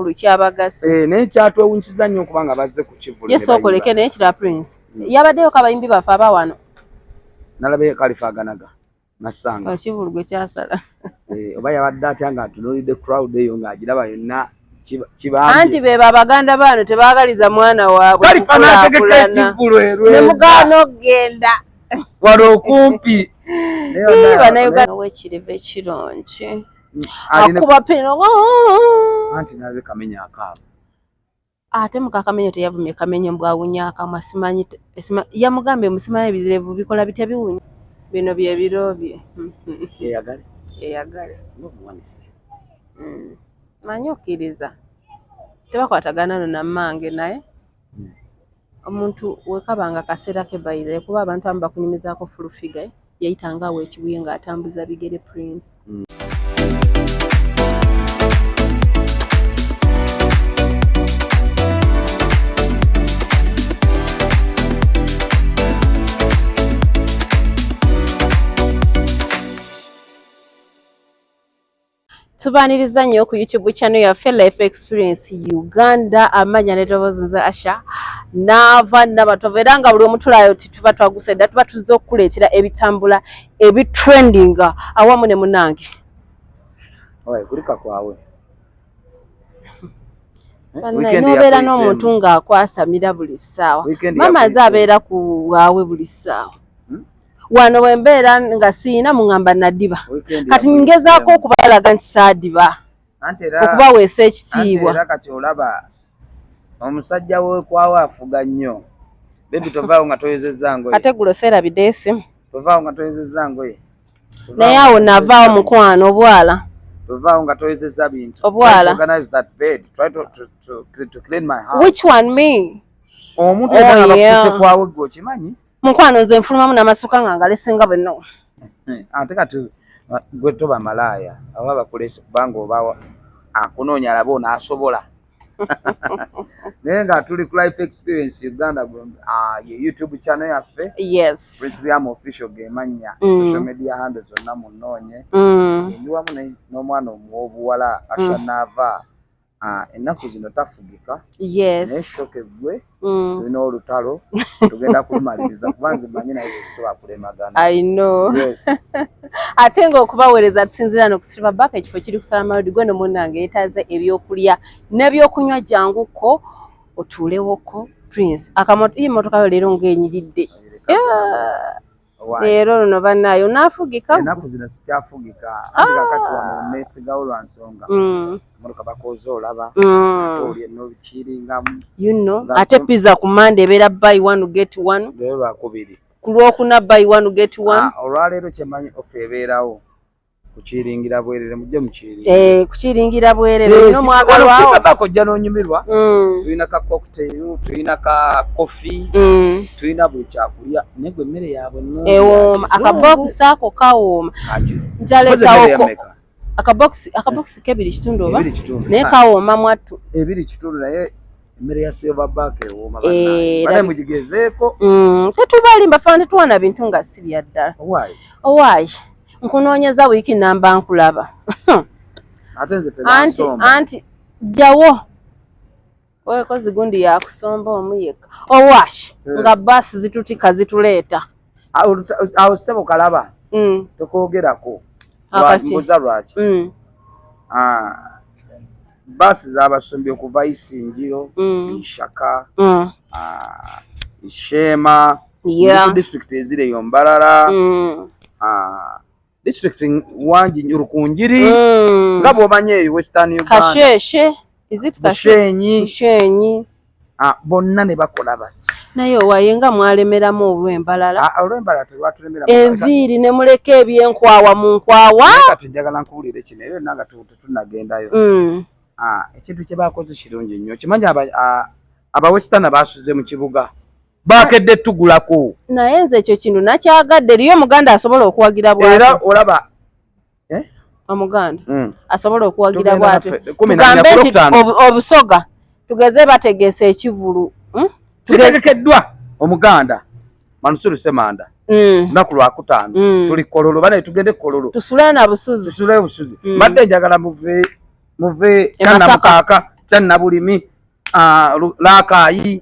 Lukyabagase. Ne kyatwewunyiza nnyo kubanga bazze ku kivulu. Yesu okoleke ne kira Prince. Yabaddeyo kabayimbi bafe aba wano. Nalabe Kalifaganaga. Masanga. Kivulu gwe kyasala. Oba yabadde atya nga atunuulidde crowd eyo ng'agiraba yonna kibambi. Anti be babaganda bano tebaagaliza mwana waabwe. Kalifa n'ategeka ekivulu erwe. Ne mugaana okgenda. Wano okumpi. Bannayuganda w'ekiriva ekirungi. Akuba pino. Anti nalabe Kamenya akaabo. Ate mukakamenyo teyavumye Kamenyo bwawunya akamwa simanyi yamugambye musimanyi ebizirevu bikola bitya biwunya. Bino bye biro bye. Eyagale. N'obuwanise. Manyi okkiriza. Tebakwatagana na mmange naye. Omuntu wekabanga kaseera ke bayire kuba abantu abamu bakunyumizaako fulufiga yayitanga awo ekibuye ng'atambuza bigere Prince. Tubaniriza nnyo ku YouTube channel yaffe Life Experience Uganda amanya neddoboozi nze Asha naava nabatovu era nga buli omutulayo tuba twagusenda tuba tuzze okukuleetera ebitambula ebitrendinga awamu ne munange. Kulika kwawe. Nobeera n'omuntu ng'akwasamira buli ssaawa. Mama ze abeera ku waawe buli ssaawa. Wano wembeera nga siina mungamba nadiba. Kati ngezaako okubalaga nti saadiba. Okubaweesa ekitiibwa. Era kati olaba omusajja we kwawe afuga nnyo. Bebi tovaawo nga toyezezza ngoye. Ate gulo seerabidde esimu. Tovaawo nga toyezezza ngoye. Naye awo navaawo mukwano obwala. Tovaawo nga toyezezza bintu. Obwala. Organize that bed. Try to clean my house. Which one me? Omuntu era abakutte kwawe gwe okimanyi? Mukwano nze nfulumamu n'amasuka nga ngalesenga bwenno. Ate kati gwe toba malaaya aba bakulese kubanga oba akunoonya alaba onaasobola. Naye nga tuli ku Life Experience Uganda ye YouTube channel yaffe. Yes. Prince Liam Official gemannya. Social media handles zonna munnoonye. Ndi wamu n'omwana omuwoobuwala Asha Naava. Ennaku zino tafugika. Yes. Neshoke gwe. Tulina olutalo. Tugenda kulumaliriza kubanze manyi naye tusobola kulemagana. I know. Yes. Ate ng'okubaweereza tusinzira n'okusiba baka ekifo kiri kusala mayodi gwe n'omunnange yeetaaze ebyokulya n'ebyokunywa janguko otuulewoko Prince. Emmotoka yo leero ng'enyiridde. Leero luno bannaayo naafugika. Ennaku zino sikyafugika. Kati wano neesigawo lwa nsonga. Emmotoka bakooza olaba. Olye n'obikiringamu. You know, ate pizza ku Monday ebeera buy one get one. Leero lwakubiri. Ku Lwokuna buy one get one. Olwaleero kyemanyi ofe ebeerawo. Kukiringira bwerere mujje mukiringira. Kukiringira bwerere no mwagalwawo. Sibako jja n'onyumirwa. Tulina ka cocktail, tulina ka coffee, tulina buli kyakulya. Negwe emmere yaabwe no. Ewooma akabox ako kawooma. Njalekawo akabox kebiri kitundu oba. Naye kawooma mwattu. Ebiri kitundu naye emmere ya silverback ewooma bannange. Bane mugigezeeko. Tetubalimba fana tetuwana bintu nga si bya ddala. Why? Nkunoonyeza wiiki namba nkulaba. Ate nze tebansomba. Anti jawo. Weeko zigundi ya kusomba omuyeka. Owash nga basi zitutika zituleeta. Awo sebo kalaba. Tokoogerako. Mbuza lwaki. Basi z'abasombi okuva Isinjiro, Ishaka, Ishema, district ezireyo Mbarara. District wangi Rukunjiri nga bw'omanyi eyo Western Uganda. Kasheshe, is it Kashenyi? Bonna ne bakola bati. Naye wayenga mwalemeramu olw'Embalala. Olw'Embalala terwatulemera. Enviiri ne muleka ebyenkwawa mu nkwawa. Kati njagala nkuwulire kino era nanga tetunnagendayo. Ekintu kye baakoze kirungi nnyo. Kimanyi aba Western baasuze mu kibuga. Bakedde tugulako. Naye nze ekyo kintu nakyagadde eriyo omuganda asobola okuwagira bw'atyo. Era olaba omuganda asobola okuwagira bw'atyo. Tugambe nti obusoga tugeze bategeesa ekivulu. Tutegekeddwa omuganda Manusuru Semanda. Lunaku lwakutaano tuli Kololo bane tugende Kololo. Tusule na Busuzi. Mbadde njagala muve Kannamukaaka kyanna bulimi laakayi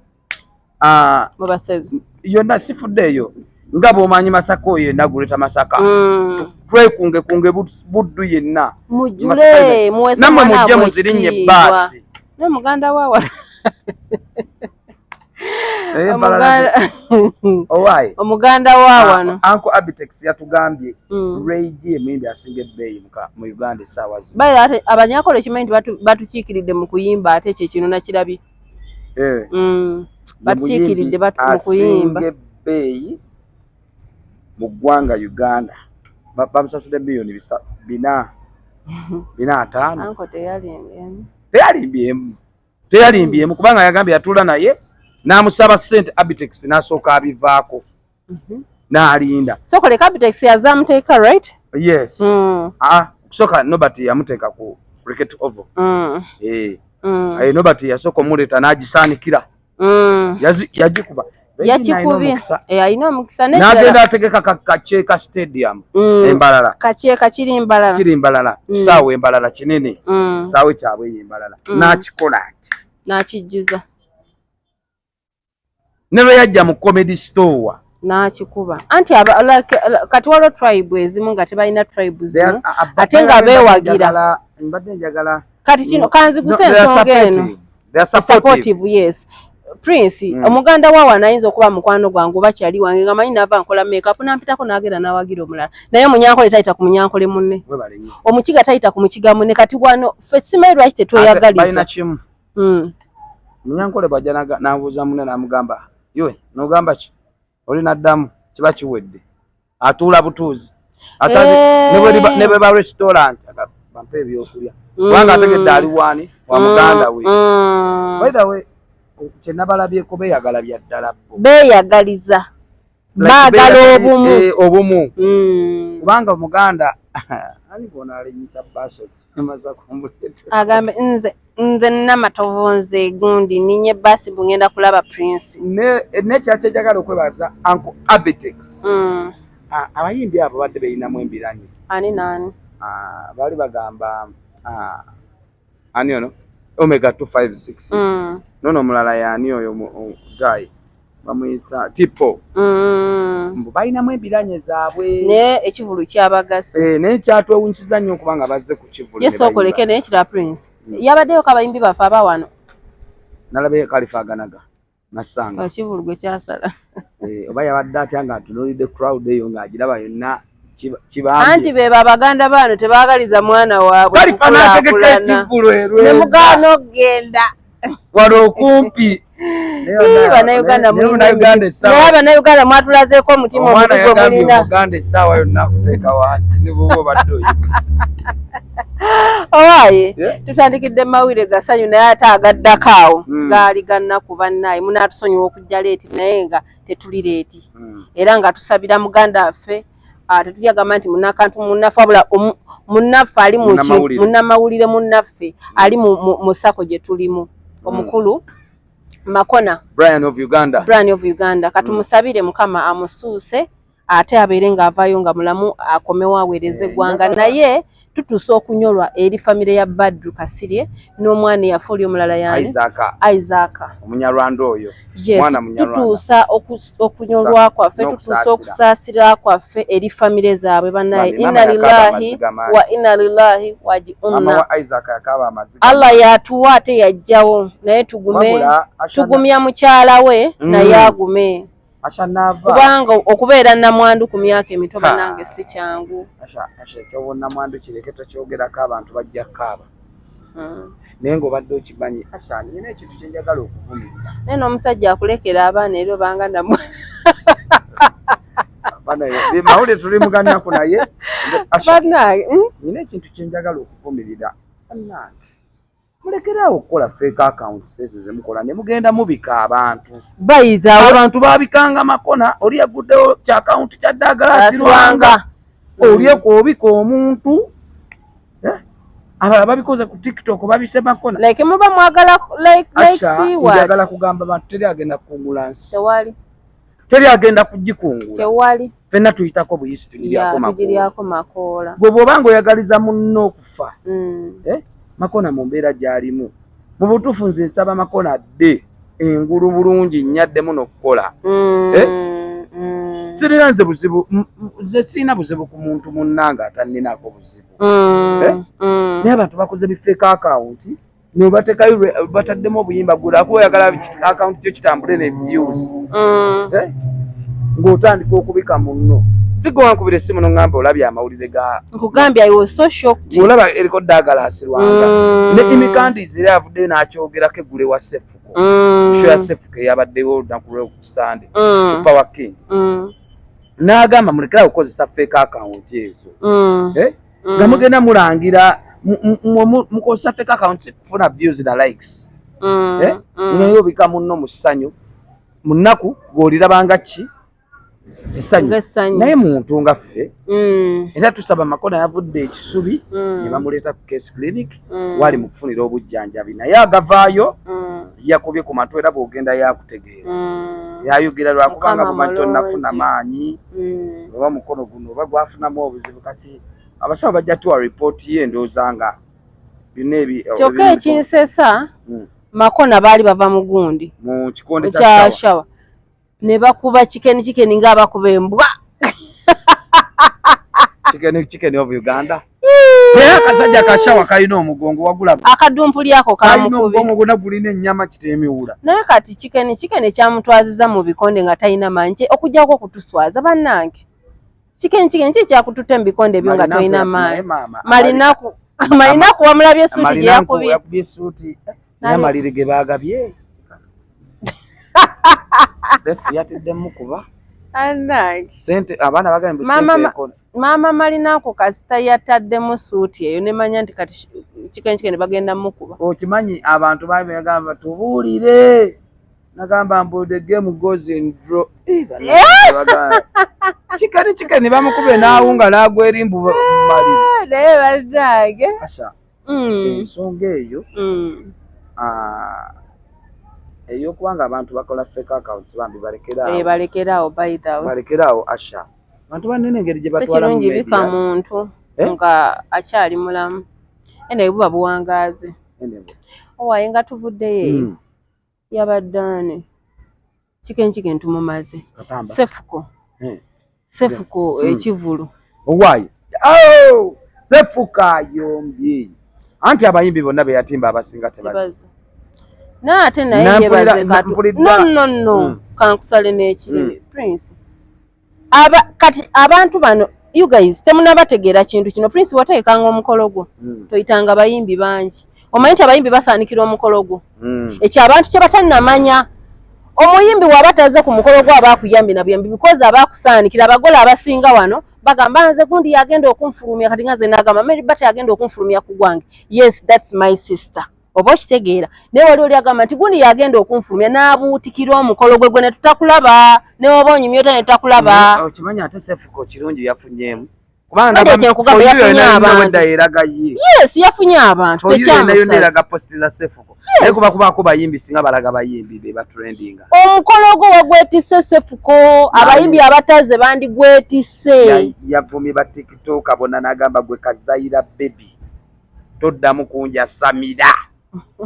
mubasezi yonna sifuddeeyo nga bw'omanyi Masaka oyo yenna guleta Masaka twekungekunge buddu yenna mujjule muwese nammwe mujje muzirinnye ebbaasi n'omuganda waawa omuganda waawano Uncle Abitex yatugambye Regi emiyimbi asinga ebbeeyi mu Uganda essaawa zino baira ate abanyankole kimanyi batukiikiridde mu kuyimba ate ekyo kino nakirabye batukiikiridde mu kuyimba asinga ebbeeyi mu ggwanga Uganda bamusasudde biliyoni 4.5 Uncle teyalimbyemu kubanga yagambye yatuula naye n'amusaba ssente Abitex n'asooka abivaako n'alinda sokole Abitex yazaamuteeka right yes kusooka Nobert yamuteeka ku cricket oval Nobert yasooka omuleeta n'agisaanikira yagikuba yakikubye alina omukisa n'agenda ategeka kaceeka stadium embalala kaceeka kiri mbalala kisaawe embalala kinene kisaawe kyabwe embalala n'akikola n'akijjuza ne lwe yajja mu comedy store n'akikuba anti kati waliwo tribe ezimu nga tebalina tribe zimu ate nga beewagira mbadde njagala kati kino kanziguse ensonga eno supportive yes Prince omuganda waawe anayinza okuba mukwano gwange oba kyali wange nga manyi naava nkola makeup nampitako n'agenda n'awagira omulala naye munyankole tayita ku munyankole munne omukiga tayita ku mukiga munne kati wano ffe simanyi lwaki tetweyagaliza balina kimu munyankole bw'ajja n'abuuza munne n'amugamba ywe n'ogamba ki oli n'addamu kiba kiwedde atuula butuuzi ne bwe ba restaurant bampa ebyokulya kubanga ategedde ali waani wa muganda we by the way kye nabalabyeko beeyagala bya ddala beeyagaliza baagala obumu kubanga omuganda ani bona alinyisa baso amaza kumbuleeta agambe nze namatovu nze gundi ninye basi bungenda kulaba Prince ne kyakyejagala okwebaza Uncle Abitex abayimbi abo badde beyinamu embiranyi ani nani baali bagamba ani ono Omega 256 nono mulala yani oyo guy bamuyita Tipo mbu bayinamu ebiranye zaabwe ne ekivulu kyabagase ne kyatwewunyiza nnyo kubanga bazze ku kivulu yeso okoleke naye kira Prince yabaddeyo kabayimbi bafe abawano nalabe kalifaganaga nasanga ekivulu gwe kyasala oba yabadde atya nga atunuulidde crowd eyo ng'agiraba yonna anti be babaganda bano tebaagaliza mwana waabwe kalifanategeka ne mugaana okgenda wano okumpi Bannayuganda mwatulazeeko omutima omuligo mulina omuganda essaawa yonna akuteeka wansi ne bwoba obadde oyimusa owaaye tutandikidde mawire gasanyu naye ate agaddako awo gaali gannaku bannaye munaatusonyiwa okujja leeti naye nga tetuli leeti era nga tusabira muganda waffe tetujagamba nti munnakantu munnaffe wabula munnaffe ali munnamawulire munnaffe ali mu sako gye tulimu omukulu Makona Brian of Uganda katumusabire mukama amusuuse ate abeere ng'avaayo nga mulamu akomewo aweereze eggwanga naye tutuusa okunyolwa eri famire ya Badru Kasirye n'omwana eyafa oli omulala yani Isaac omunyarwanda oyo mwana munyarwanda tutuusa okunyolwa kwaffe tutuusa okusaasira kwaffe eri famire zaabwe bannaye inna lillahi wa inna ilaihi raji'un Allah yatuwa ate yajjawo naye tugumya mukyala we naye agume kubanga okubeera namwandu ku myaka emito banange si kyangu kyobonna mwandu kireke tokyogerako abantu bajja kaaba naye ng'obadde okimanyi nina ekintu kyenjagala okuvumirira naye n'omusajja akulekera abaana eri obanga mawulire tuli mugannaku naye nina ekintu kyenjagala okuvumirira mulekerawo okukola fake accounts ezo zemukola ne mugenda mubika abantu abantu babikanga Makona oli yaguddewo kya account kya ddagala sirwanga olyeko obika omuntu abalala babikoze ku TikTok babise Makona like muba mwagala njagala kugamba abantu teri agenda kukungula nsi teri agenda kugikungula ffenna tuyitako buyisi tugiryako makoola gwe bw'obanga oyagaliza munno okufa Makona mu mbeera gy'alimu mu butuufu nze nsaba Makona dde engulu bulungi nnyaddemu n'okukola sirina nze buzibu nze sirina buzibu ku muntu munnanga atanninako buzibu naye abantu bakoze bifeeka akawunti nobatekayo bataddemu obuyimba gula akuba oyagala akawunti kyo kitambule ne views ng'otandika okubika munno sigowa nkubira essimu n'oŋŋamba olabye amawulire ga nkugambye I was so shocked olaba eriko ddagala asirwanga ne imikandizi era avuddeyo n'akyogerako eggule wa Sefuko sho ya Sefuko eyabaddewo olunaku lw'okusande Power King n'agamba mulekera okukozesa fake account ezo nga mugenda mulangira mukozesa fake account kufuna views na likes naye obika munno mu ssanyu mu nnaku ng'olirabanga ki essanyu naye muntu nga ffe era tusaba Makona yavudde ekisubi ne bamuleeta ku case clinic wali mu kufunira obujjanjabi naye agavaayo yakubye ku matwe era bw'ogenda yakutegeera yayogera lwakubanga bumanyi tonnafuna maanyi oba mukono guno oba gwafunamu obuzibu kati abasawo bajja tuwa ripooti ye ndowooza nga kyokka ekinsesa Makona baali bava mu gundi mu kikonde kya shawa ne bakuba kikeni ng'abakuba embwa kikeni of Uganda naye akasajja kashawa kalina omugongo wagula akadumpuli ako kamukubi omugongo gona gulina ennyama kitemiwula naye kati kikeni kyamutwaziza mu bikonde nga talina maanyi okujjako okutuswaza bannange kikeni ki kyakututte mu bikonde byo nga talina maanyi malinaku wamulabye essuuti gye yakubye essuuti naye maliri ge baagabye defu yatiddemu kuba sente abaana bagambye maama Malinaku kasita yataddemu suuti eyo ne manya nti kati kikeni bagenda mukuba okimanyi abantu bagamba tubuulire nagamba mbu game goes in draw kikeni bamukube n'awunga n'agwa erimbu maliri naye bannange ensonga eyo ey'okubanga abantu bakola fake accounts bambi balekeraawo by the way balekeraawo Asha abantu banene engeri gye batwala mu media bika muntu nga akyali mulamu ene buba buwangaazi owaye nga tuvuddeyo yabaddaane kikeni tumumaze Sefuko ekivulu owaaye Sefuka yombye anti abayimbi bonna be yatimba abasinga tebazi n'ate naye yebaze no kankusale n'ekirimi Prince kati abantu bano you guys temunabategeera kintu kino Prince wateekanga omukolo gwo toyitanga bayimbi bangi omanyi nti abayimbi basaanikira omukolo gwo ekyo abantu kye batannamanya omuyimbi wabataze ku mukolo gwo abaakuyambi nabuyambi because abaakusaanikira abagole abasinga wano bagamba nze gundi yagenda okunfulumya kati nga nze nagamba Mary Bata yagenda okunfulumya ku gwange yes that's my sister oba okitegeera naye wali oli agamba nti gundi yagenda okunfulumya n'abuutikira omukolo gwe ne tutakulaba ne waba onyumyota ne tutakulaba okimanyi ate Sefuko kirungi yafunyeemu yes yafunye abantu tekyamusalaga posti za Sefuko naye kubakubaako bayimbi singa balaga bayimbi be batrendinga omukolo gwo wagwetisse Sefuko abayimbi abataze bandigwetisse yavumye ba TikTok bonna n'agamba gwe Kazaira baby toddamu kunja Samira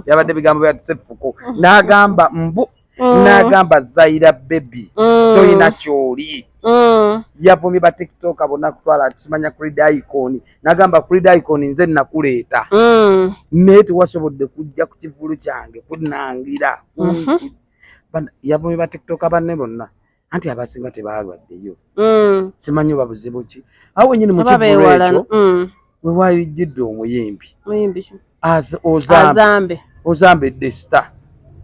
yabadde bigambo bya Sefuko n'agamba mbu n'agamba Zaira baby toyina kyoli yavumye ba TikTok bonna kutwala kimanya Creed Icon n'agamba Creed Icon nze nakuleeta naye tewasobodde kujja ku kivulu kyange kunnangira yavumye ba TikTok banne bonna anti abasinga tebaagwaddeyo simanyi oba buzibu ki awo nyini mu kivulu ekyo we wayijjidde omuyimbi Ozambe Desta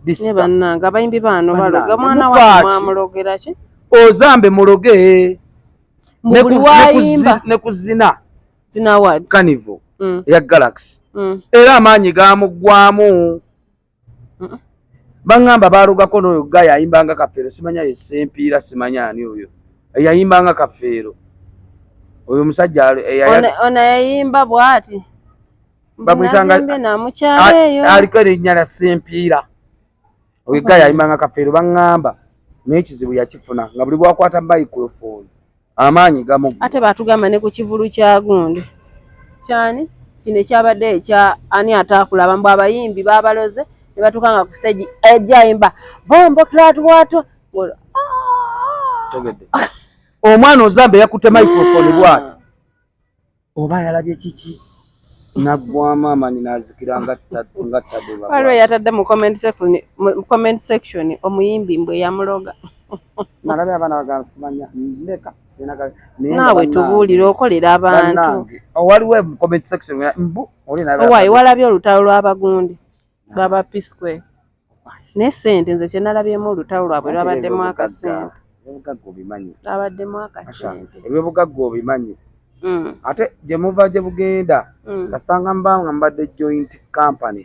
ne bannanga abayimbi baano baloga mwana wa mwamulogera ki Ozambe muloge ne kuzina zina wad Carnival ya Galaxy era amaanyi gamuggwamu bangamba balugako n'oyo ga yayimbanga kafeero simanya ye Sempiira simanya ani oyo yayimbanga kafeero oyo musajja ona yayimba bwati bamwitanga aliko erinnya lya Sempiira oyo ga yayimbanga kafeero bangamba n'ekizibu yakifuna nga buli bwakwata microphone amaanyi gamu ate batugamba ne ku kivulu kya gundi kyani kino ekyabadde ekya ani ataakulaba mbu abayimbi babaloze ne batukanga ku stage ejayimba bombo clad wato tegedde omwana ozambe yakutte microphone bwati oba yalabye kiki nagwa mama ninazikira ngattadde waliwo yatadde mu comment section omuyimbi mbwe yamuloga nalabye abaana bagasimanya ndeka naawe tubuulira okolera abantu waliwo mu comment section mbu owaayi walabye olutalo lw'abagundi baba P-Square n'essente nze kyenalabyemu olutalo lwabwe lwabaddemu akasente lwabaddemu akasente ebyobugagga obimanyi ate gye muva gye bugenda kasitanga mbanga mbadde joint company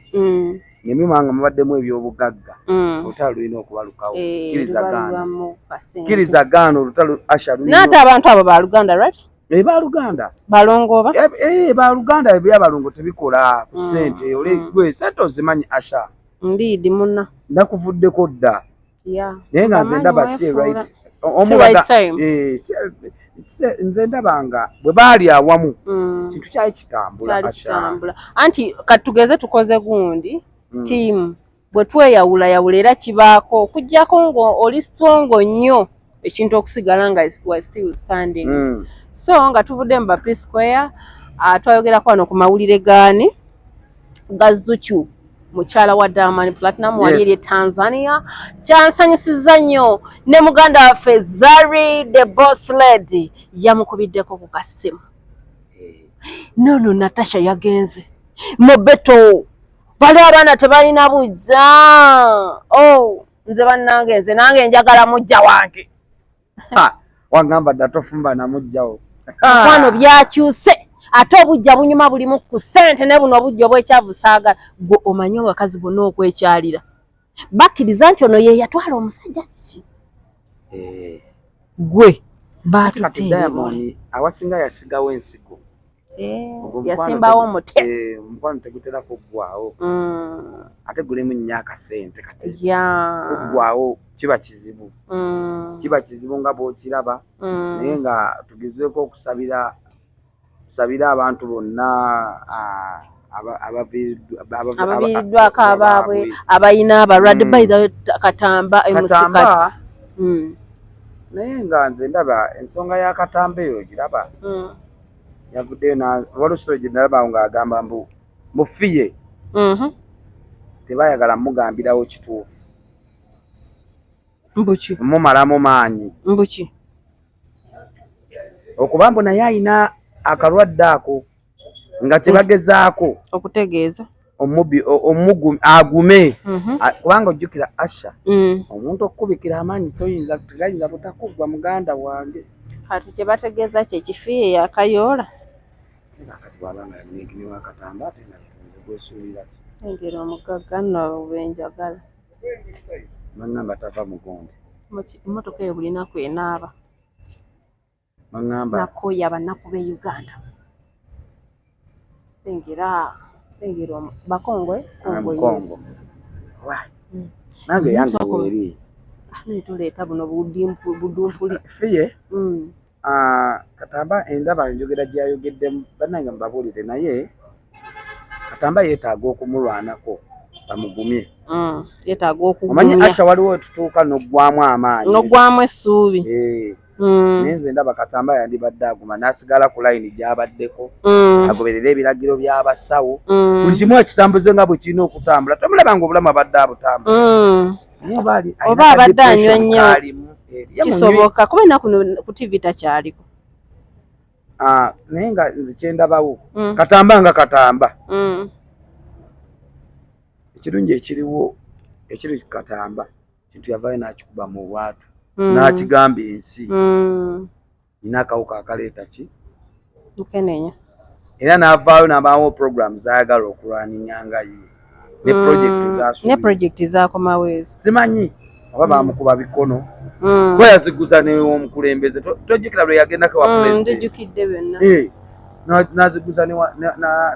nemimanga mubaddemu ebyobugagga olutalo lulina okubalukawo kkiriza gaana olutalo asha naate abantu abo baluganda right baluganda balongo oba baluganda ebyabalongo tebikola ku ssente olegwe sente ozimanyi asha ndiidi munna nakuvuddeko dda naye nga nze ndaba si right nze ndabanga bwe baali awamu kintu kyali kitambula anti katugeze tukoze gundi tiimu bwe tweyawulayawula era kibaako okuggyako ng'oli songo nnyo ekintu okusigala nga was still standing so nga tuvudde mu P-Square twayogerako wano ku mawulire gaani ga Zuchu mukyala wa Diamond Platinum wali eri Tanzania kyansanyusiza nnyo ne muganda waffe Zari the boss lady yamukubiddeko ku kasimu nono Natasha yagenze Mobeto bali abaana tebalina bujja nze bannange nze nange njagala mujja wange wangamba dda tofumba na mujjawo kwano byakyuse ate obujja bunyuma bulimu ku ssente ne buno obujja obwekyabusaagala gwe omanyi abakazi bonna okwekyalira bakkiriza nti ono ye yatwala omusajja kiki gwe Diamond awasinga yasigawo ensigo yasimbawo omutwe omukwano tegutera kuggwawo ate gulimu nnyo akasente kati kuggwawo kiba kizibu nga bw'okiraba naye nga tugezeeko okusabira abantu bonna abaviiriddwako abaabwe abayina abalwadde bayita Katamba emusikati naye nga nze ndaba ensonga ya Katamba eyo giraba yavuddeyo walusiro gye nalabawo ng'agamba mbu mufiye tebayagala mugambirawo kituufu mbuki mumalamu maanyi mbuki okuba mbu naye ayina akalwadde ako nga tebagezaako okutegeeza agume kubanga ojjukira Asha omuntu okukubikira amaanyi tegayinza butakuggwa muganda wange kati kye bategeeza kye kifiye yakayoola kati bwabanga yaniwa Katamba ate gwesuubira engeri omugagga nno benjagala bangamba tava mugonde emmotoka eyo bulinaku enaaba bangamba nakoya bannaku b'e Uganda engera bakongwe kongo nange yange weri tuleeta buno budumpuli fiye Katamba endaba enjogera gyayogeddemu bannange mbabuulire naye Katamba yeetaaga okumulwanako bamugumye yeetaaga okugumya omanyi Asha waliwo tutuuka n'oggwamu amaanyi n'oggwamu essuubi naye nze ndaba Katamba yandibadde aguma n'asigala ku layini gy'abaddeko agoberera ebiragiro by'abasawo buli kimu ekitambuze nga bwe kirina okutambula tomulaba nga obulamu abadde abutambula oba abadde anywa nnyo kisoboka kuba ennaku ku TV takyaliko naye nga nze kyendabawo Katamba nga Katamba ekirungi ekiriwo ekiri Katamba kintu yavaayo n'akikuba mu bwatu n'akigamba ensi nina akawuka akaleeta ki mukenenya era n'avaayo n'abaawo program zayagala okulwaninyanga ye ne projekiti zakomawo ezo simanyi oba bamukuba bikono bwe yaziguza n'omukulembeze tojjukira bwe yagendako wa ndijjukidde byonna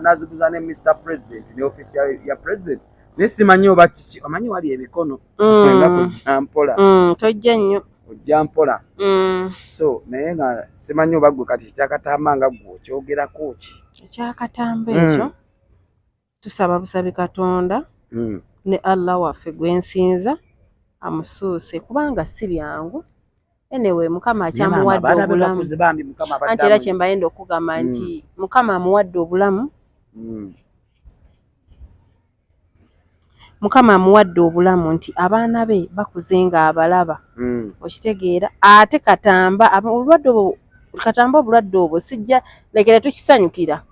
n'aziguza ne Mr President ne ofisi ya President naye simanyi oba kiki omanyi wali ebikono nga kujja mpola tojja nnyo ojja mpola so naye nga simanyi oba gwe kati ekyakatamba nga gwe okyogerako ki ekyakatamba ekyo tusaba busabi Katonda ne Allah waffe gwensinza amusuuse kubanga si byangu. Anyway, Mukama akyamuwadde obulamu. Anti era kye mbayenda okugamba nti Mukama amuwadde obulamu. Mukama amuwadde obulamu nti abaana be bakuze nga abalaba. Okitegeera ate Katamba obulwadde obwo sijja lekera tukisanyukira.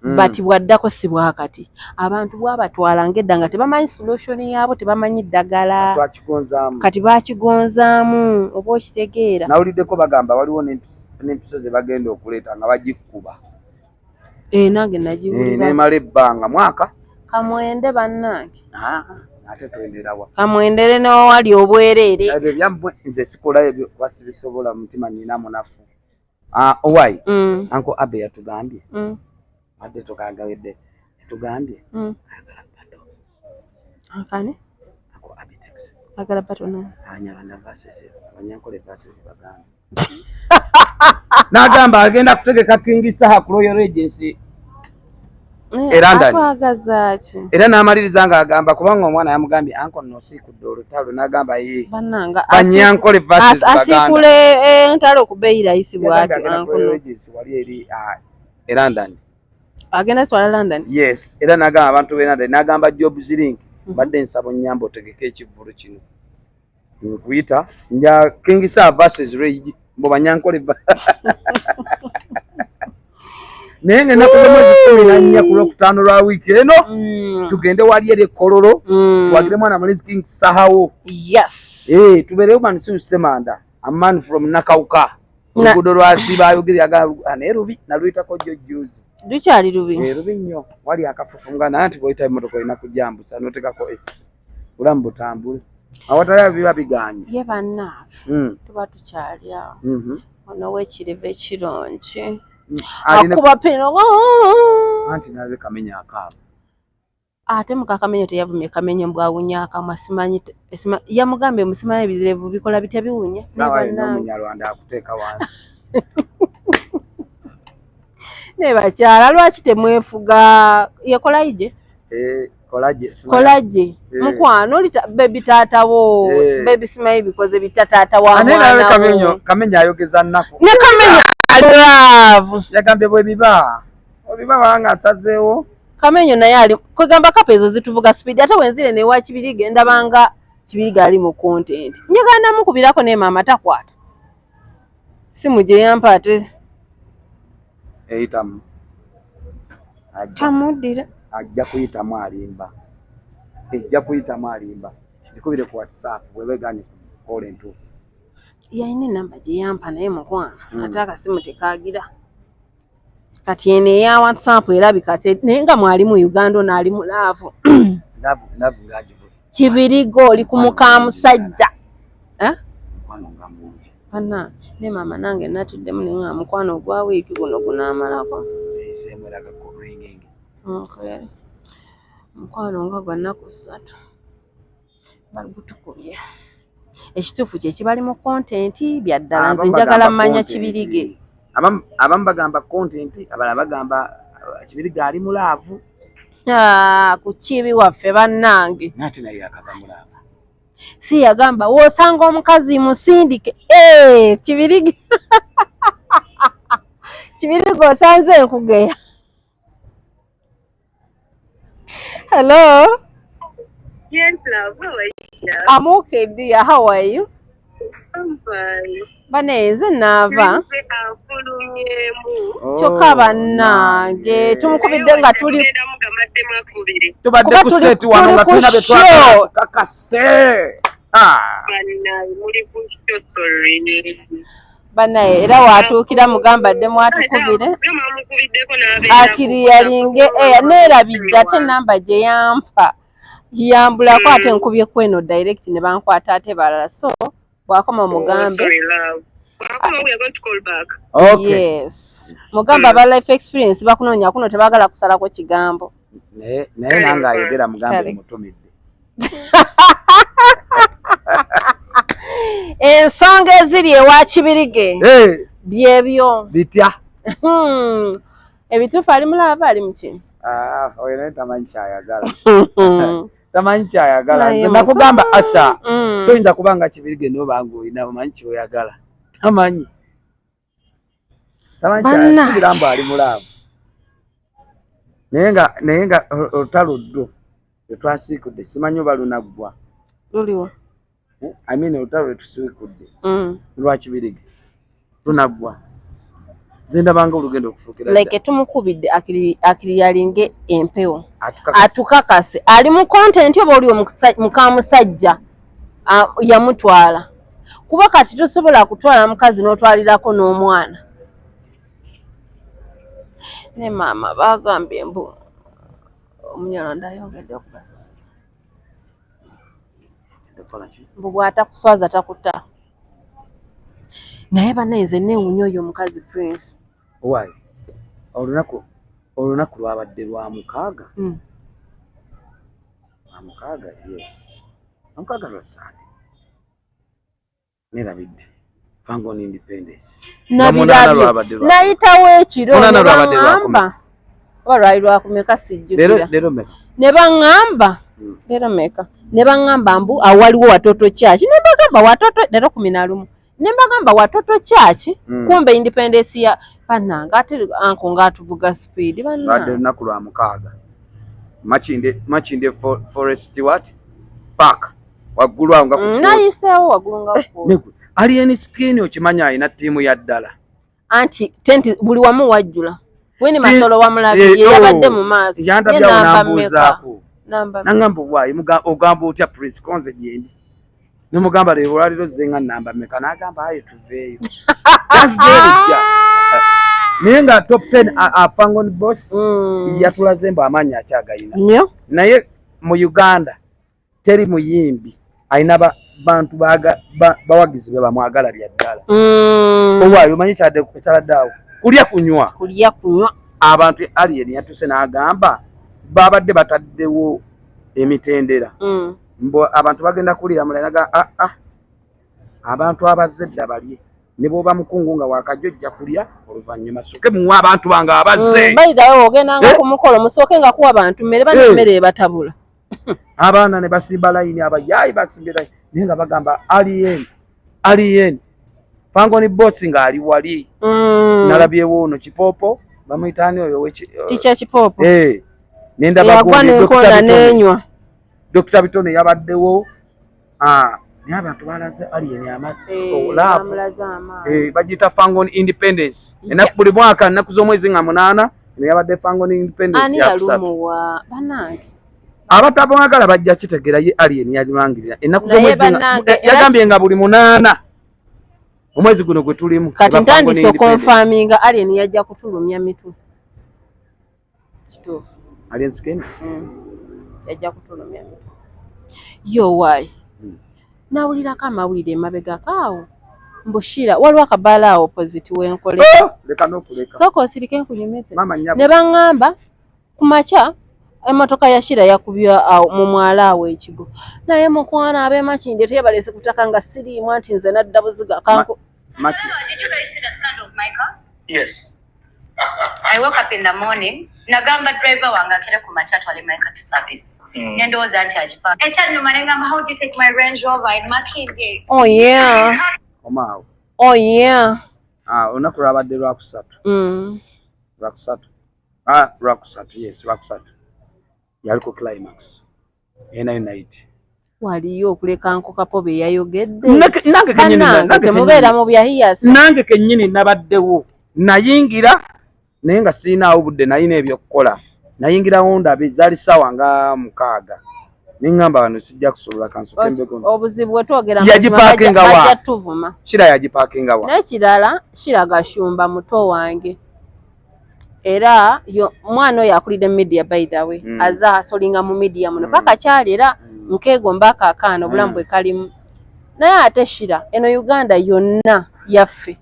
Bati bwaddako si bwakati. Abantu bwabatwala ng'edda nga tebamanyi solution yaabo, tebamanyi ddagala. Kati bakigonzaamu oba okitegeera. Nawuliddeko bagamba waliwo n'empiso ze bagenda okuleeta nga bagikuba. Nange nagiwulira. N'emala ebbanga mwaka. Kamwende bannange. Ate twendera wa. Kamwendere n'owali obwereere. Ebyo byammwe nze sikola ebyo kuba sibisobola mutima nina munafu. Owai. Uncle Abe yatugambye. Ate tukagawedde tugambye. Akane? Uncle Abe taxi. Agala patona. Anyalanda verses. Abanyankole verses bagamba. Nagamba agenda kutegeka King Saha ku Royal Regency. Era n'amaliriza nga agamba kubanga omwana yamugambye anko nosikudde olutalo n'agamba ye banyankole versus baganda asikule entalo okubeera isi bw'ati anko wali eri London agenda twala London. Yes, era n'agamba abantu be London n'agamba Job Zilink badde nsabo nnyamba otegeke ekivvulu kino nkuyita nja King Saha versus Rage mbo banyankole Nenge nakuze mwezi 14 ku Lwokutaano lwa wiiki eno tugende wali eri Kololo twagire mwana mulezi King Sahawo. Yes. Tubereyo Mansu Semanda a man from Nakauka oluguudo lwa Siba ayogeri agala Rubi naluyitako jjuzi. Dukyali Rubi. Rubi nnyo wali akafufungana anti bw'oyita emmotoka olina kujambusa n'otekako bulamu butambule awatali biba biganye. Ye bannaafe tuba tukyali awo ono w'ekiriva ekirungi akuba peno anti nabe kamenya akaabo ate mukakamenyo teyavumye kamenyo mbwawunya akamwa simanyi yamugambe musimanyi ebizirevu bikola bitya biwunya n'omunyarwanda akuteeka wansi ne bakyala lwaki temwefuga yekolayije kolaje mukwano bebi taatawo bebi simanyi bikoze bitataata wa mwana kamenya ayogeza nnaku ne kamenya love yagambye bwe biba wanga asazeewo kamenyo naye ali kwegamba kapa ezo zituvuga speed ate wenzire ne wa Kibirige ndabanga Kibirige ali mu content nyaganda mukubirako ne mama takwata simu gye yampa ate eyitamu tamudira ajja kuyitamu alimba ndikubire ku WhatsApp bwebeganye kole ntuufu yaine namba gye yampa naye mukwana ate akasimu tekagira kati ene ya WhatsApp erabika naye nga mwali mu Uganda ono ali mu laavu ngajivu Kibirigo oli ku muka musajja Pana ne mama nange natuddemu ne nga mukwano gwa wiiki guno gunaamalako mukwano nga gwa nnaku 3 baligutukubye ekituufu kye kibali mu content byaddala nze njagala mmanya Kibirige abamu bagamba content abalala bagamba Kibirige ali mu laavu ku kibi waffe bannange nati naye akava mu laavu si yagamba wosanga omukazi musindike Kibirige Kibirige osanze enkugeya hello. Yes, love. How are you? I'm okay, dear. How are you? I'm fine. Baneze nava. Choka bannange tumukubidde nga tuli tubadde ku set wano nga tulina betwaka kakase banaye era watuukira mugambadde mwatukubire akiriyalinge neerabidde ate namba gye yampa yambulako ate nkubye kweno direct ne bankwata ate balala so bwakoma mugambe yes mugamba aba life experience bakunoonya kuno tebagala kusalako kigambo naye nange ayogera mugambe mutumidde ensonga eziri ewa Kibirige byebyo bitya ebituufu ali mulaba ali muki oyo naye tamanyi kyayagala tamanyi kyayagala nze nakugamba Asha toyinza kubanga Kibirige n'obanga olina omanyi kyoyagala tamanyi kyasibirambu ali mulaavu naye nga olutalo ddo tetwasiikudde simanyi oba lunaggwa luliwa olutalo lwetusiikudde lwa Kibirige lunaggwa nze ndabanga olugendo okufuukira leke tumukubidde akiri yalinge empewo atukakase ali mu kontenti oba oli mukamusajja yamutwala kuba kati tosobola kutwala mukazi n'otwalirako n'omwana ne maama bagambye mbu omunyalonda ayongedde okubasanza mbu bw'atakuswaza takuta naye banenze newunya oyo omukazi Prince owaayi olunaku lwabadde lwa mukaaga yes omukaaga lwa Sande nerabidde Fangon Independence nabirabye nayitawo ekiro nebaŋŋamba oba lwali lwakumeka sijjukira ne baŋŋamba leero meka ne baŋŋamba mbu awaliwo watoto kyaki ne bagamba watoto leero 11 ne bagamba watoto kyaki kumbe Independence ya pananga ate anko ngatuvuga speed badde lunaku lwa mukaaga Machinde Forest what Park waggulu awo nga nayiseewo waggulu nga Alien Skin okimanya alina ttiimu ya ddala anti tenti buli wamu wajjula weni masolo wamulabye yabadde mu maaso yandabyawo nambuuzaako nangamba waayi ogamba otya Prince konze gyendi nemugamba leero olwaliro zenga namba meka n'agamba aye tuveeyo naye nga top 10 Fangon boss yatulaze mbu amaanyi akyagayina naye mu Uganda teri muyimbi ayina bantu bawagizi be bamwagala bya ddala owaayo omanyi kyaladdeawo kulya kunywa abantu Alien yatuse n'agamba babadde bataddewo emitendera mbo abantu bagenda kulira mulanaga abantu abazze dda balye ne bwoba mukungu nga wakajjojja kulya oluvannyuma soke muwa abantu banga abazze bayidayo ogenda nga kumukolo musooke nga kuwa abantu mmere banyemere batabula abaana ne basimba layini abayayi basimbye layini naye nga bagamba Alien Fangon boss nga ali wali nalabyewo ono Kipopo bamuyitaani oyo Ticha Kipopo nenda bagwa Dr. Bitone yabaddewo naye abantu balaze Alien amalavu bagiyita Fangon Independence ennaku buli mwaka nnaku z'omwezi nga 8 yabadde Fangon Independence yakusatu abatabwagala bajja kitegera ye Alien yagimangirira ennaku z'omwezi yagambye nga buli 8 omwezi guno gwe tulimu kati ntandise okonfaminga Alien yajja kutulumya mitu kituufu Alien Skin yajja kutulumya mitu yo waayi nawulirako amawulire emabega kaawo mbushira waliwo akabaala awo opposite wenkoleka leka n'okuleka sooka osirike nkunyumize ne baŋŋamba ku makya emotoka ya Shira yakubya mu mwala awo ekigo naye mukwana ab'Emakinde tebalese kutaka nga siriimu anti nze nadda buziga kanko Machi. Did you guys see the scandal of my car? Yes. I woke up in the morning. Nagamba driver wanga kere kumachatu wale my car to service. Nendoza anti ajipa. Echa nyuma nengamba how do you take my Range Rover in Makinde? Oh yeah. Omao. Oh yeah. Onaku lwabadde lwakusatu. Lwakusatu. Lwakusatu, yes, lwakusatu. Yaliko climax. Ena night. Waliyo okuleka nkokapo be yayogedde. Nange kenyini temubeera mu byahiyasi. Nange kenyini nabaddewo. Nayingira naye nga siinaawo budde nayina ebyokukola. Nayingirawo ndabe zaali ssaawa nga 6. Ningamba wano sijja kusobola kansoke mbeko. Obuzibu bwe twogera bajja tuvuma. Shira yagipaakinga wa. N'ekirala Shira Gashumba muto wange. Era mwana oyo akulidde media by the way. Aza asolinga mu media muno. Paka kyali era nkegomba akaana obulamu bwe kalimu. Naye ate Shira eno Uganda yonna yaffe.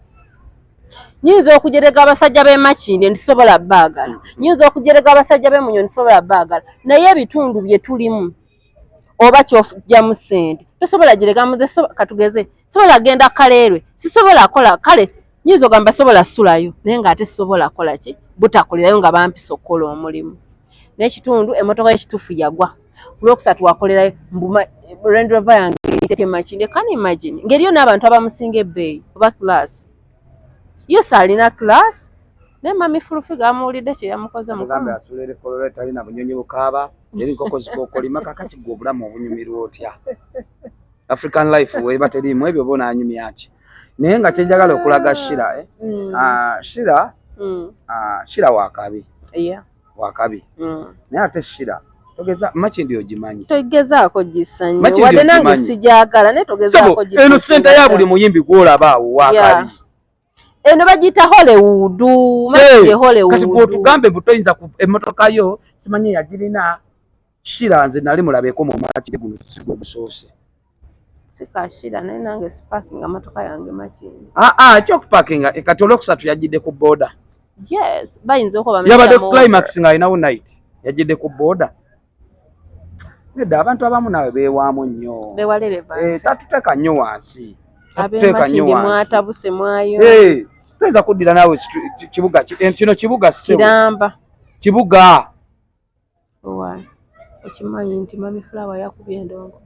Nyinza okujerega abasajja b'Emakinde ndisobola baagala. Nyinza okujerega abasajja b'Emunyonyi ndisobola baagala. Naye ebitundu bye tulimu oba ky'ojja mu ssente tosobola jerega muze katugeze sobola genda Kaleerwe sisobola kola kale nyinza ogamba sobola sulayo naye ng'ate sisobola kola ki butakolerayo nga bampisa okukola omulimu n'ekitundu emmotoka y'ekituufu yagwa Kulokusatu wakolera mbuma Range Rover yange itete machinde. Can you imagine? Ngeriyo n'abantu abamusinga ebbeeyi oba class. Yo salina class. Ne mami Fulufiga amuwulidde kye yamukoze mu Mugambe asulere kolore talina bunyonyi bukaaba. Yeri nkoko zikokolima kakati gwe obulamu obunyumirwa otya. African life weba terimu ebyo bona anyumya ki. Naye nga kyenjagala okulaga Shira Shira wakabi. Yeah. Wakabi. Naye ate Shira togeza machindi ogimanyi. Togezaako gisanyo. Wadde nange sijagala ne togezaako gisanyo. Eno sente ya buli muyimbi gwolabaawo wakabi. Eno bagita Hollywood. Machindi Hollywood. Kati bw'otugambe butoyinza ku emmotoka yo simanyi yagirina Shira nze nali mulabeko mu machindi guno sigwe gusoose. Sikashira naye nange sipakinga motoka yange machindi. Ekyo kupakinga kati Olwokusatu yagidde ku boda. Yes, bayinza okuba yabadde climax nga alinawo night yagidde ku boda. Nedda abantu abamu nawe beewaamu nnyo. Bewalere bansi. Tatuteeka nnyo wansi. Abemachindi mwatabuse mwayo. Toyinza kuddira naawe kibuga kino kibuga Kiramba. Kibuga. Okimanyi nti Mami Flower yakubye endongo.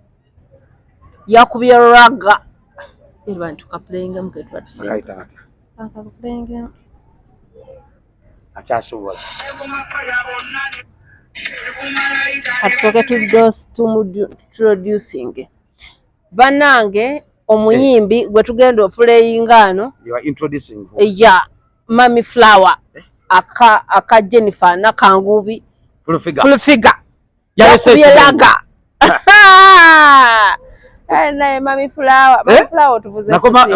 Yakubye raga. Abantu kaplenga mketu batuse. Akaita. Akaplenga. Achasobola. Katusoke introducing. Banange omuyimbi gwe tugenda oplayinga ano. You are introducing. Yeah, Mami Flower. Aka Jennifer Nakangubi. Fulufiga. Yakubye raga. Naye Mami Flower. Mami Flower tuvuze. Nakoma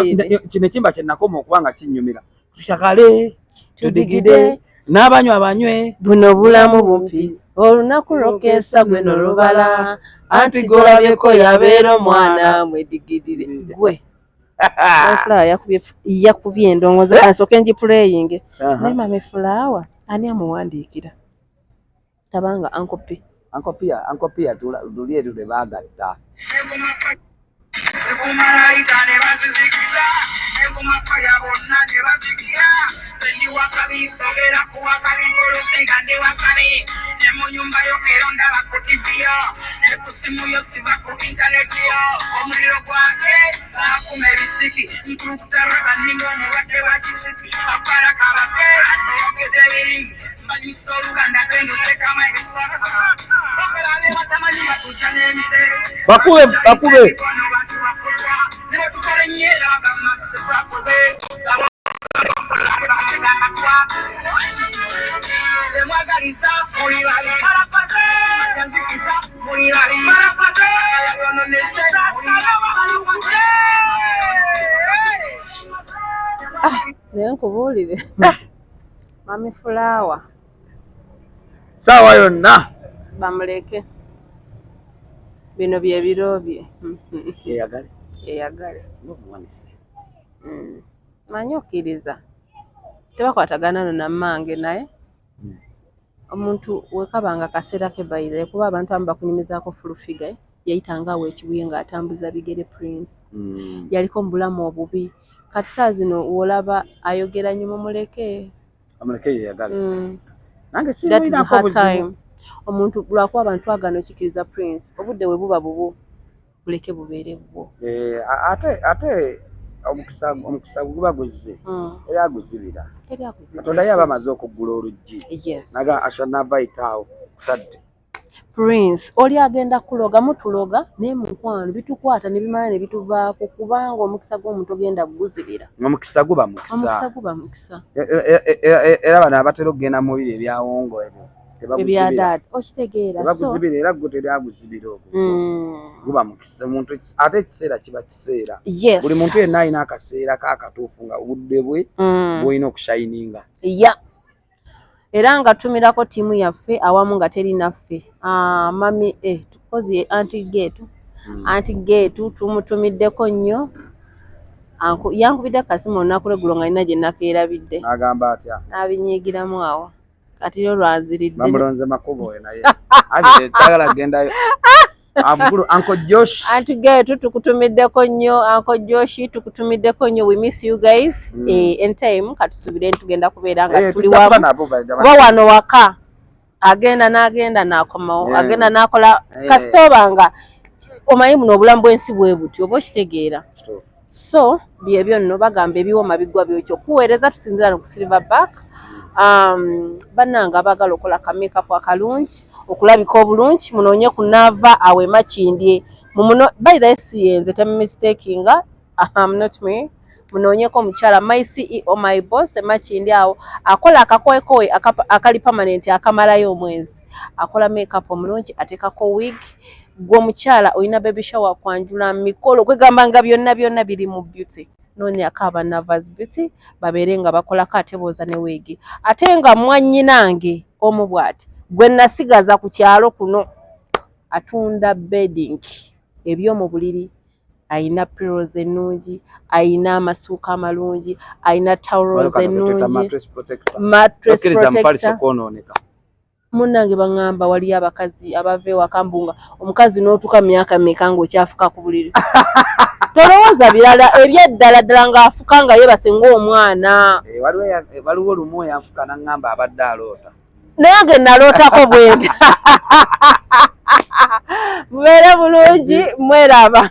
kino kimba kye nakoma okubanga kinnyumira. Tushakale. Tudigide n'abanywa abanywe buno bulamu bumpi olunaku lwokeesa gwe n'olubala anti golabyeko yabeera omwana mwedigidire gwe Flower yakubye endongozi asooke ngiplaying naye Mami Flower ani amuwandiikira tabanga Uncle P tuli eru lwe baagatta bakube naye nkubuulire Mami Flower saawa yonna bamuleke bino bye biro bye eyagale manyi okkiriza tebakwatagana no nammange naye omuntu wekabanga kaseera ke bayire kuba abantu abamu bakunyumizaako Fulufiga yayitanga awo ekibuye ng'atambuza bigere Prince yaliko mu bulamu obubi kati saa zino wolaba ayogera nnyo mumuleke yeyagale nange simulinako buzibu omuntu lwakuba abantu agano okikiriza Prince obudde we buba bubu buleke bubeere bwo ate omukisa guba guzze eri aguzibira Katonda ye aba amaze okuggula oluggi naga ashanavaitaawo kutadde Prince oli agenda kuloga mutuloga naye mukwano bitukwata ne bimala ne bituvaako kubanga omukisa gw'omuntu ogenda guzibira omukisa guba mukisa era bano abatera okugenda mu biri ebyawongo ebyo ebyadaadi okitegeera baguzibira era gwe teryaguzibira ogwo guba mukisa omuntu ate ekiseera kiba kiseera buli muntu yenna alina akaseera kakatuufu nga obudde bwe bwolina okushayininga era nga tumirako tiimu yaffe awamu nga teri naffe mami tukozi anti-geetu tumutumiddeko nnyo yankubidde kasimu olunaku lweggulo nga alina gye nakeerabidde n'agamba atya n'abinyiigiramu awo kati yo lwanziridde bamulonze makubo oyo naye kyagala gendayo Uncle Josh anti-geetu tukutumiddeko nnyo Uncle Josh tukutumiddeko nnyo we miss you guys anytime katusuubire tugenda kubeera nga tuli wamu kuba wano waka agenda n'akomawo agenda n'akola kasitobanga omanyi buno obulamu bw'ensi bwe buti oba okitegeera so byebyo nno bagamba ebiwoma bigwa byokyo kuweereza tusinzira no ku Silverback bannanga abagala okola ka makeup akalungi okulabika obulungi munoonye ku Nava awe Makindye by the siyenze temu mistakinga not me munoonyeko omukyala my CEO my boss Makindye awo akola akakoekoe akali permanent akamalayo omwezi akola makeup omulungi atekako wig gw'omukyala oyina baby shower kwanjula mikolo kwegamba nga byonna biri mu beauty noonyako aba Nava's Beauty babeere nga bakola kateboza ne wig ate nga mwannyinange omu bw'ati gwe nasigaza ku kyalo kuno atunda bedding ebyomu buliri ayina pillows ennungi ayina amasuuka amalungi ayina towels ennungi mattress protector munnange baŋŋamba waliyo abakazi abava ewaka mbunga omukazi n'otuuka myaka meka ng'okyafuka ku buliri tolowooza birala ebyeddala ddala ng'afuka nga yeebase ng'omwana waliwo lumu yanfuka n'aŋŋamba abadde aloota naye nga nalootako bwenda mubeere bulungi mweraba